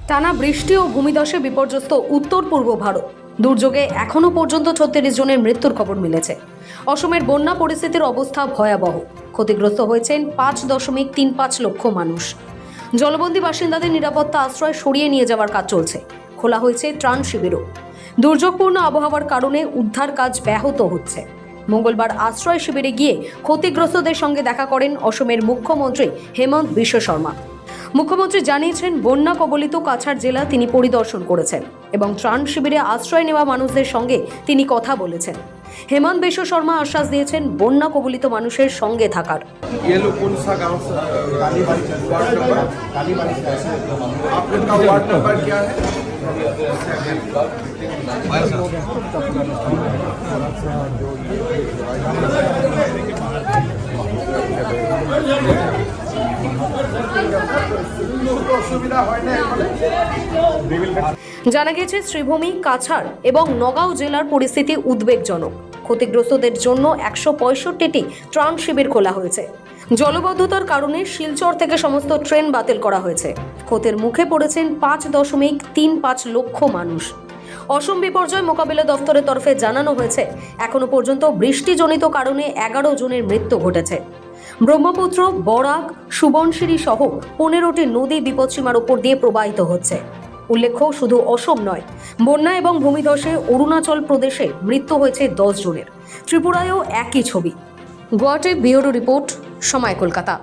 টানা বৃষ্টি ও ভূমিধসে বিপর্যস্ত উত্তর পূর্ব ভারত। দুর্যোগে এখনো পর্যন্ত 36 জনের মৃত্যুর খবর মিলেছে। অসমের বন্যা পরিস্থিতির অবস্থা ভয়াবহ। ক্ষতিগ্রস্ত হয়েছেন 5.35 লক্ষ মানুষ। জলবন্দী বাসিন্দাদের নিরাপত্তা আশ্রয় সরিয়ে নিয়ে যাওয়ার কাজ চলছে। খোলা হয়েছে ত্রাণ শিবিরও। দুর্যোগপূর্ণ আবহাওয়ার কারণে উদ্ধার কাজ ব্যাহত হচ্ছে। মঙ্গলবার আশ্রয় শিবিরে গিয়ে ক্ষতিগ্রস্তদের সঙ্গে দেখা করেন অসমের মুখ্যমন্ত্রী হেমন্ত বিশ্ব শর্মা। মুখ্যমন্ত্রী জানিয়েছেন, বন্যা কবলিত কাছাড় জেলা তিনি পরিদর্শন করেছেন এবং ত্রাণ শিবিরে আশ্রয় নেওয়া মানুষদের সঙ্গে তিনি কথা বলেছেন। হেমন্ত বিশ্ব শর্মা আশ্বাস দিয়েছেন বন্যা কবলিত মানুষের সঙ্গে থাকার। জানা গেছে, শ্রীভূমি, কাছাড় এবং নগাঁও জেলার পরিস্থিতি উদ্বেগজনক। ক্ষতিগ্রস্তদের জন্য 165টি ত্রাণ শিবির খোলা হয়েছে। জলবদ্ধতার কারণে শিলচর থেকে সমস্ত ট্রেন বাতিল করা হয়েছে। ক্ষতির মুখে পড়েছেন 5.35 লক্ষ মানুষ। অসম বিপর্যয় মোকাবিলা দফতরের তরফে জানানো হয়েছে, এখনো পর্যন্ত বৃষ্টিজনিত কারণে 11 জনের মৃত্যু ঘটেছে। ব্রহ্মপুত্র, বরাক, সুবনশিরি সহ 15টি নদী বিপদসীমার উপর দিয়ে প্রবাহিত হচ্ছে। উল্লেখ্য, শুধু অসম নয়, বন্যা এবং ভূমিধসে অরুণাচল প্রদেশে মৃত্যু হয়েছে 10 জনের। ত্রিপুরায়ও একই ছবি। গুয়াহাটি ব্যুরো রিপোর্ট, সময় কলকাতা।